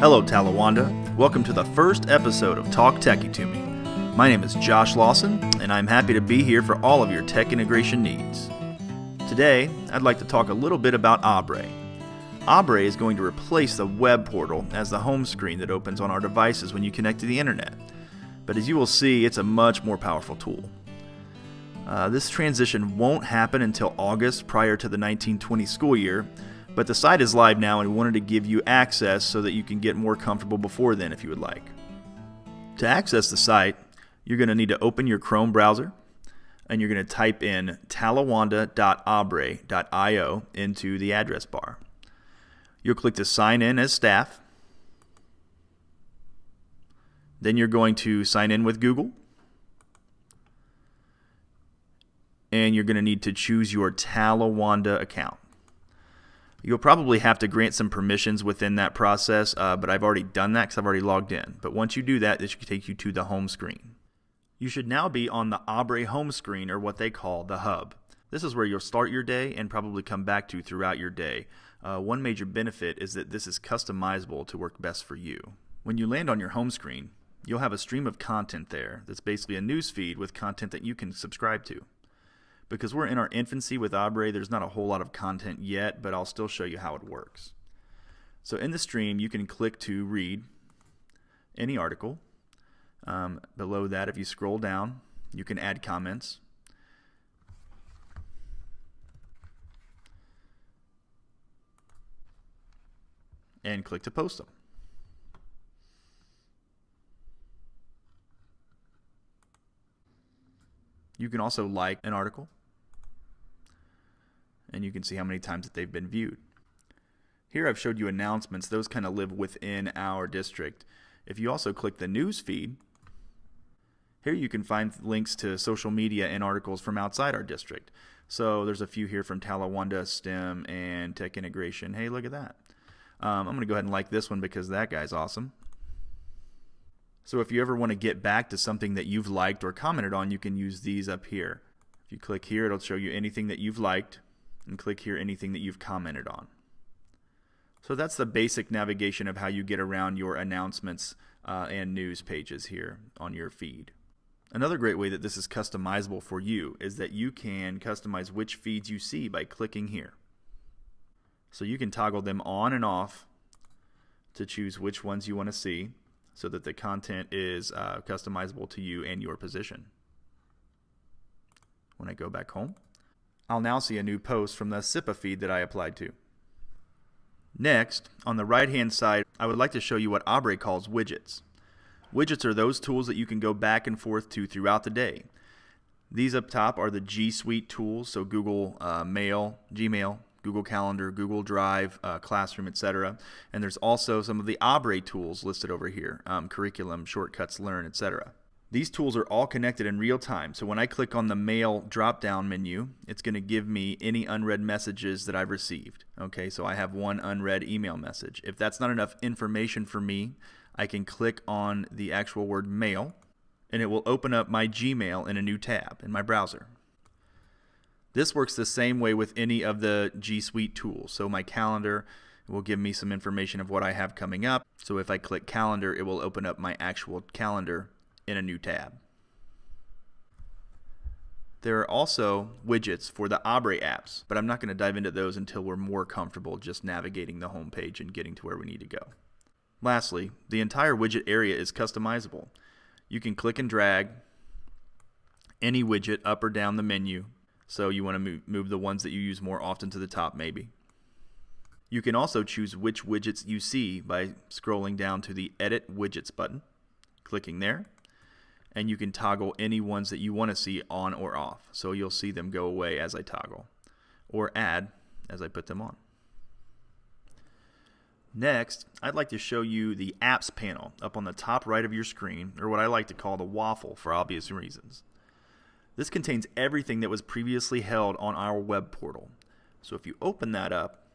Hello, Talawanda. Welcome to the first episode of Talk Techy to Me. My name is Josh Lawson, and I'm happy to be here for all of your tech integration needs. Today, I'd like to talk a little bit about Abre. Abre is going to replace the web portal as the home screen that opens on our devices when you connect to the internet. But as you will see, it's a much more powerful tool. This transition won't happen until August prior to the 1920 school year, but the site is live now and we wanted to give you access so that you can get more comfortable before then if you would like. To access the site, you're going to need to open your Chrome browser and you're going to type in talawanda.abre.io into the address bar. You'll click to sign in as staff. Then you're going to sign in with Google. And you're going to need to choose your Talawanda account. You'll probably have to grant some permissions within that process, but I've already done that because I've already logged in. But once you do that, this should take you to the home screen. You should now be on the Abre home screen, or what they call the hub. This is where you'll start your day and probably come back to throughout your day. One major benefit is that this is customizable to work best for you. When you land on your home screen, you'll have a stream of content there that's basically a news feed with content that you can subscribe to. Because we're in our infancy with Abre, there's not a whole lot of content yet, but I'll still show you how it works. So in the stream, you can click to read any article. Below that, if you scroll down, you can add comments. And click to post them. You can also like an article, and you can see how many times that they've been viewed. Here I've showed you announcements. Those kind of live within our district. If you also click the news feed, here you can find links to social media and articles from outside our district. So there's a few here from Talawanda, STEM, and Tech Integration. Hey, look at that. I'm going to go ahead and like this one because that guy's awesome. So if you ever want to get back to something that you've liked or commented on, you can use these up here. If you click here, it'll show you anything that you've liked, and click here anything that you've commented on. So that's the basic navigation of how you get around your announcements and news pages here on your feed. Another great way that this is customizable for you is that you can customize which feeds you see by clicking here. So you can toggle them on and off to choose which ones you want to see so that the content is customizable to you and your position. When I go back home, I'll now see a new post from the SIPA feed that I applied to. Next, on the right-hand side, I would like to show you what Abre calls widgets. Widgets are those tools that you can go back and forth to throughout the day. These up top are the G Suite tools, so Google Mail, Gmail, Google Calendar, Google Drive, Classroom, etc. And there's also some of the Abre tools listed over here, Curriculum, Shortcuts, Learn, etc. These tools are all connected in real time, so when I click on the Mail drop-down menu, it's going to give me any unread messages that I've received. Okay, so I have one unread email message. If that's not enough information for me, I can click on the actual word Mail, and it will open up my Gmail in a new tab in my browser. This works the same way with any of the G Suite tools. So my calendar will give me some information of what I have coming up. So if I click calendar, it will open up my actual calendar in a new tab. There are also widgets for the Abre apps, but I'm not going to dive into those until we're more comfortable just navigating the home page and getting to where we need to go. Lastly, the entire widget area is customizable. You can click and drag any widget up or down the menu. So you want to move the ones that you use more often to the top maybe. You can also choose which widgets you see by scrolling down to the Edit Widgets button, clicking there, and you can toggle any ones that you want to see on or off. So you'll see them go away as I toggle, or add as I put them on. Next, I'd like to show you the Apps panel up on the top right of your screen, or what I like to call the Waffle for obvious reasons. This contains everything that was previously held on our web portal. So if you open that up,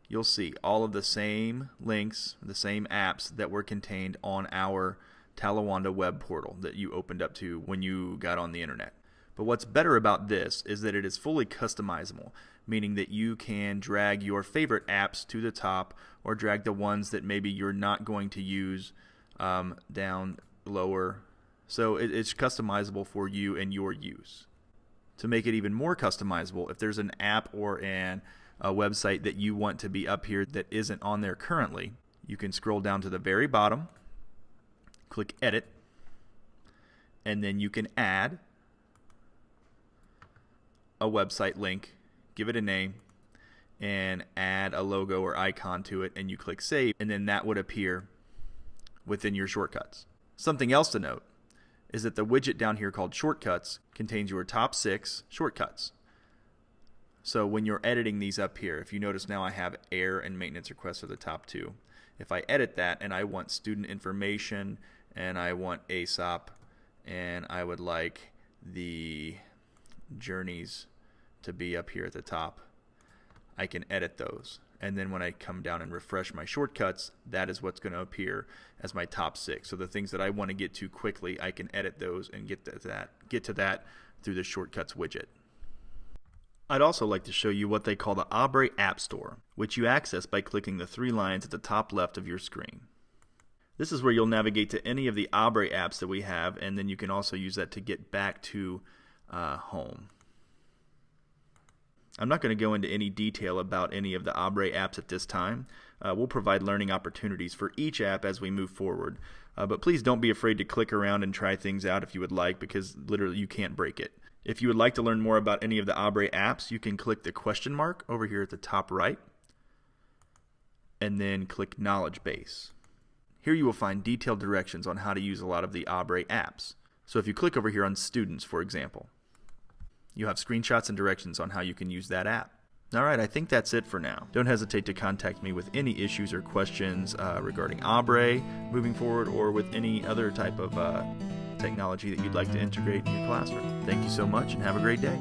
you'll see all of the same links, the same apps that were contained on our Talawanda web portal that you opened up to when you got on the internet. But what's better about this is that it is fully customizable, meaning that you can drag your favorite apps to the top or drag the ones that maybe you're not going to use down lower. So it's customizable for you and your use. To make it even more customizable, if there's an app or a website that you want to be up here that isn't on there currently, you can scroll down to the very bottom, click Edit, and then you can add a website link, give it a name, and add a logo or icon to it, and you click Save, and then that would appear within your shortcuts. Something else to note is that the widget down here called Shortcuts contains your top 6 shortcuts. So when you're editing these up here, if you notice now I have error and maintenance requests are the top 2. If I edit that and I want student information and I want ASOP and I would like the journeys to be up here at the top, I can edit those. And then when I come down and refresh my shortcuts, that is what's going to appear as my top 6. So the things that I want to get to quickly, I can edit those and get to that through the Shortcuts widget. I'd also like to show you what they call the Abre App Store, which you access by clicking the 3 lines at the top left of your screen. This is where you'll navigate to any of the Abre apps that we have, and then you can also use that to get back to home. I'm not going to go into any detail about any of the Abre apps at this time. We'll provide learning opportunities for each app as we move forward. But please don't be afraid to click around and try things out if you would like, because literally you can't break it. If you would like to learn more about any of the Abre apps, you can click the question mark over here at the top right, and then click Knowledge Base. Here you will find detailed directions on how to use a lot of the Abre apps. So if you click over here on Students, for example, you have screenshots and directions on how you can use that app. Alright, I think that's it for now. Don't hesitate to contact me with any issues or questions regarding Abre moving forward, or with any other type of technology that you'd like to integrate in your classroom. Thank you so much and have a great day.